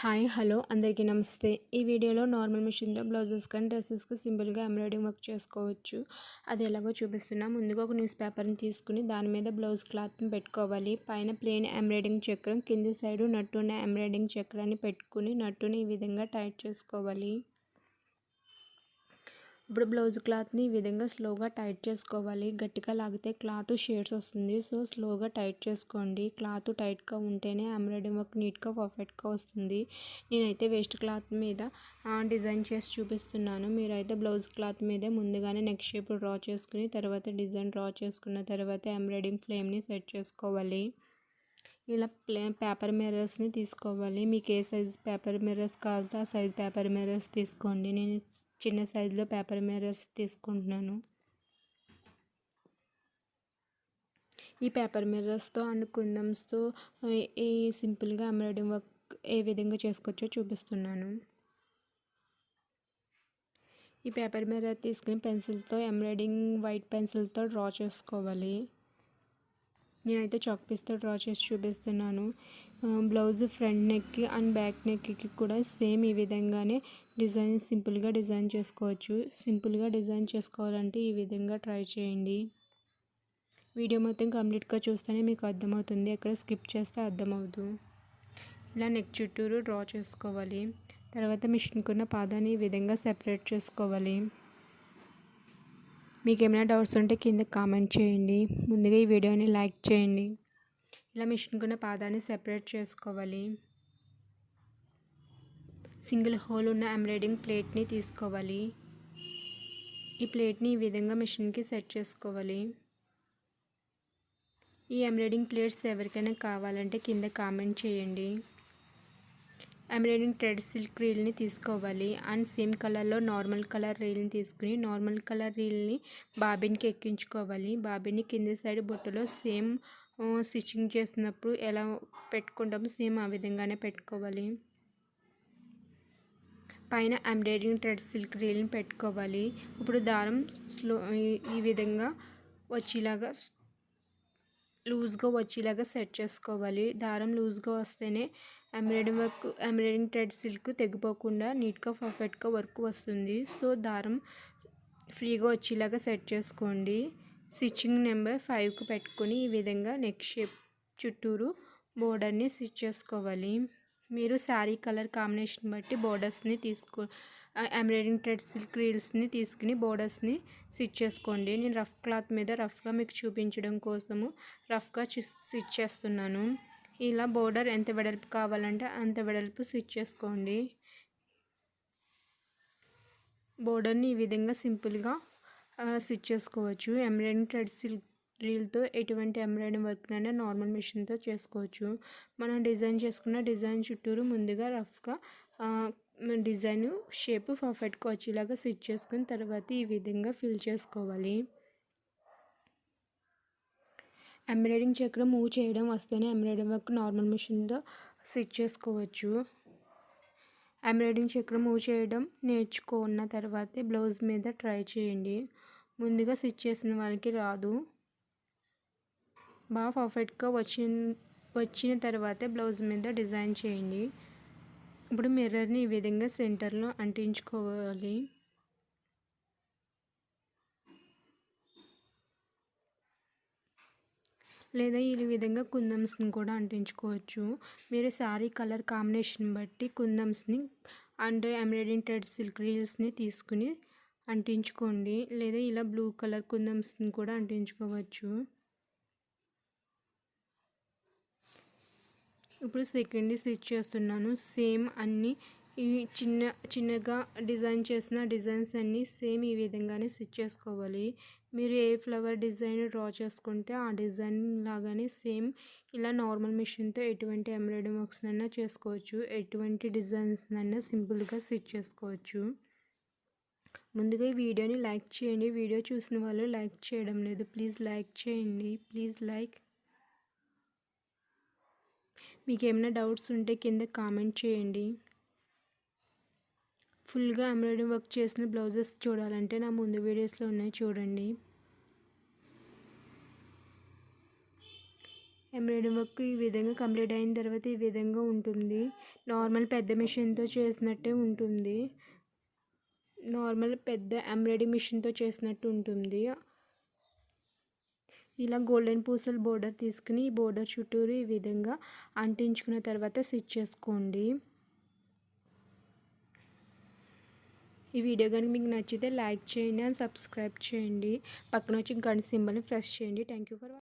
Hi hello అందరికీ నమస్తే. ఈ వీడియోలో నార్మల్ మిషన్‌తో బ్లౌజెస్ కానీ డ్రెసెస్‌కి సింపుల్‌గా ఎంబ్రాయిడరింగ్ వర్క్ చేసుకోవచ్చు. అది ఎలాగో చూపిస్తున్నా. ముందుగా ఒక న్యూస్ పేపర్‌ని తీసుకుని దాని మీద బ్లౌజ్ క్లాత్‌ని పెట్టుకోవాలి. పైన ప్లెయిన్ ఎంబ్రాయిడరింగ్ చక్రం, కింది సైడు నట్టున్న ఎంబ్రాయిడరింగ్ చక్రాన్ని పెట్టుకుని నట్టుని ఈ విధంగా టైట్ చేసుకోవాలి. ఇప్పుడు బ్లౌజ్ క్లాత్ని ఈ విధంగా స్లోగా టైట్ చేసుకోవాలి. గట్టిగా లాగితే క్లాత్ షేడ్స్ వస్తుంది. సో స్లోగా టైట్ చేసుకోండి. క్లాత్ టైట్గా ఉంటేనే ఎంబ్రాయిడరింగ్ వర్క్ నీట్గా పర్ఫెక్ట్గా వస్తుంది. నేనైతే వేస్ట్ క్లాత్ మీద డిజైన్ చేసి చూపిస్తున్నాను. మీరైతే బ్లౌజ్ క్లాత్ మీదే ముందుగానే నెక్ షేప్ డ్రా చేసుకుని తర్వాత డిజైన్ డ్రా చేసుకున్న తర్వాత ఎంబ్రాయిడరింగ్ ఫ్రేమ్ని సెట్ చేసుకోవాలి. ఇలా పేపర్ మిర్రర్స్ని తీసుకోవాలి. మీకు ఏ సైజ్ పేపర్ మిర్రర్స్ కావాలో ఆ సైజ్ పేపర్ మిర్రర్స్ తీసుకోండి. నేను చిన్న సైజులో పేపర్ మిర్రర్స్ తీసుకుంటున్నాను. ఈ పేపర్ మిర్రర్స్తో అండ్ కుందన్స్తో ఈ సింపుల్గా ఎంబ్రాయిడరింగ్ వర్క్ ఏ విధంగా చేసుకోవచ్చో చూపిస్తున్నాను. ఈ పేపర్ మిర్రర్ తీసుకుని పెన్సిల్తో ఎంబ్రాయిడరింగ్ వైట్ పెన్సిల్తో డ్రా చేసుకోవాలి. నేనైతే చాక్ పీస్తో డ్రా చేసి చూపిస్తున్నాను. బ్లౌజ్ ఫ్రంట్ నెక్కి అండ్ బ్యాక్ నెక్కి కూడా సేమ్ ఈ విధంగానే డిజైన్ సింపుల్గా డిజైన్ చేసుకోవచ్చు. సింపుల్గా డిజైన్ చేసుకోవాలంటే ఈ విధంగా ట్రై చేయండి. వీడియో మొత్తం కంప్లీట్గా చూస్తేనే మీకు అర్థమవుతుంది. ఎక్కడ స్కిప్ చేస్తే అర్థమవుతుంది. ఇలా నెక్ చుట్టూరు డ్రా చేసుకోవాలి. తర్వాత మిషన్కున్న పాదాన్ని ఈ విధంగా సెపరేట్ చేసుకోవాలి. మీకు ఏమైనా డౌట్స్ ఉంటే కింద కామెంట్ చేయండి. ముందుగా ఈ వీడియోని లైక్ చేయండి. ఇలా మిషన్కున్న పాదాన్ని సెపరేట్ చేసుకోవాలి. సింగిల్ హోల్ ఉన్న ఎంబ్రాయిడరింగ్ ప్లేట్ని తీసుకోవాలి. ఈ ప్లేట్ని ఈ విధంగా మిషన్కి సెట్ చేసుకోవాలి. ఈ ఎంబ్రాయిడరింగ్ ప్లేట్స్ ఎవరికైనా కావాలంటే కింద కామెంట్ చేయండి. ఎంబ్రాయిడరింగ్ థ్రెడ్ సిల్క్ రీల్ని తీసుకోవాలి. అండ్ సేమ్ కలర్లో నార్మల్ కలర్ రీల్ని తీసుకుని నార్మల్ కలర్ రీల్ని బాబిన్కి ఎక్కించుకోవాలి. బాబిన్ని కింది సైడ్ బొట్టులో సేమ్ స్టిచ్చింగ్ చేసినప్పుడు ఎలా పెట్టుకుంటామో సేమ్ ఆ విధంగానే పెట్టుకోవాలి. పైన ఎంబ్రాయిడరింగ్ థ్రెడ్ సిల్క్ రీల్ని పెట్టుకోవాలి. ఇప్పుడు దారం ఈ విధంగా వచ్చేలాగా లూజ్గా వచ్చేలాగా సెట్ చేసుకోవాలి. దారం లూజ్గా వస్తేనే ఎంబ్రాయిడరింగ్ థ్రెడ్ సిల్క్ తెగిపోకుండా నీట్గా పర్ఫెక్ట్గా వర్క్ వస్తుంది. సో దారం ఫ్రీగా వచ్చేలాగా సెట్ చేసుకోండి. స్టిచ్చింగ్ నెంబర్ 5కు పెట్టుకొని ఈ విధంగా నెక్ షేప్ చుట్టూరు బోర్డర్ని స్టిచ్ చేసుకోవాలి. మీరు శారీ కలర్ కాంబినేషన్ బట్టి బోర్డర్స్ని ఎంబ్రాయిడరింగ్ థ్రెడ్ సిల్క్ రీల్స్ని తీసుకుని బోర్డర్స్ని స్టిచ్ చేసుకోండి. నేను రఫ్ క్లాత్ మీద రఫ్గా మీకు చూపించడం కోసము రఫ్గా స్టిచ్ చేస్తున్నాను. ఇలా బోర్డర్ ఎంత వెడల్పు కావాలంటే అంత వెడల్పు స్టిచ్ చేసుకోండి. బోర్డర్ని ఈ విధంగా సింపుల్గా స్టిచ్ చేసుకోవచ్చు. ఎంబ్రాయిడరింగ్ థ్రెడ్ సిల్క్ రీల్తో ఎటువంటి ఎంబ్రాయిడరింగ్ వర్క్నైనా నార్మల్ మిషన్తో చేసుకోవచ్చు. మనం డిజైన్ చేసుకున్న డిజైన్ చుట్టూరు ముందుగా రఫ్గా డిజైన్ షేప్ పర్ఫెక్ట్గా వచ్చేలాగా స్టిచ్ చేసుకుని తర్వాత ఈ విధంగా ఫిల్ చేసుకోవాలి. ఎంబ్రాయిడరింగ్ చక్రం మూవ్ చేయడం వస్తేనే ఎంబ్రాయిడరింగ్ వర్క్ నార్మల్ మిషన్తో స్టిచ్ చేసుకోవచ్చు. ఎంబ్రాయిడరింగ్ చక్రం మూవ్ చేయడం నేర్చుకున్న తర్వాతే బ్లౌజ్ మీద ట్రై చేయండి. ముందుగా స్టిచ్ చేసిన వాళ్ళకి రాదు. బాగా పర్ఫెక్ట్గా వచ్చిన తర్వాతే బ్లౌజ్ మీద డిజైన్ చేయండి. ఇప్పుడు మిర్రర్ని ఈ విధంగా సెంటర్లో అంటించుకోవాలి. లేదా ఈ విధంగా కుందన్స్ని కూడా అంటించుకోవచ్చు. మీరు శారీ కలర్ కాంబినేషన్ బట్టి కుందన్స్ని అండ్ ఎంబ్రాయిడరింగ్ థ్రెడ్ సిల్క్ రీల్స్ని తీసుకుని అంటించుకోండి. లేదా ఇలా బ్లూ కలర్ కుందన్స్ని కూడా అంటించుకోవచ్చు. ఇప్పుడు సెకండ్ స్టిచ్ చేస్తున్నాను. సేమ్ అన్నీ ఈ చిన్నగా డిజైన్ చేసిన డిజైన్స్ అన్నీ సేమ్ ఈ విధంగానే స్టిచ్ చేసుకోవాలి. మీరు ఏ ఫ్లవర్ డిజైన్ డ్రా చేసుకుంటే ఆ డిజైన్ లాగానే సేమ్ ఇలా నార్మల్ మిషన్తో ఎటువంటి ఎంబ్రాయిడరింగ్ వర్క్స్ అయినా చేసుకోవచ్చు. ఎటువంటి డిజైన్స్ అయినా సింపుల్గా స్టిచ్ చేసుకోవచ్చు. ముందుగా ఈ వీడియోని లైక్ చేయండి. వీడియో చూసిన వాళ్ళు లైక్ చేయడం లేదు. ప్లీజ్ లైక్ చేయండి. Please like. మీకు ఏమైనా డౌట్స్ ఉంటే కింద కామెంట్ చేయండి. ఫుల్గా ఎంబ్రాయిడరింగ్ వర్క్ చేసిన బ్లౌజెస్ చూడాలంటే నా ముందు వీడియోస్లో ఉన్నాయి, చూడండి. ఎంబ్రాయిడరీ వర్క్ ఈ విధంగా కంప్లీట్ అయిన తర్వాత ఈ విధంగా ఉంటుంది. నార్మల్ పెద్ద మిషన్తో చేసినట్టే ఉంటుంది. నార్మల్ పెద్ద ఎంబ్రాయిడరీ మిషన్తో చేసినట్టు ఉంటుంది. ఇలా గోల్డెన్ పూసల బోర్డర్ తీసుకుని ఈ బోర్డర్ చుట్టూరు ఈ విధంగా అంటించుకున్న తర్వాత స్టిచ్ చేసుకోండి. ఈ వీడియో కనుక మీకు నచ్చితే లైక్ చేయండి అండ్ సబ్స్క్రైబ్ చేయండి. పక్కన వచ్చి గంట సింబల్ని ప్రెస్ చేయండి. Thank you for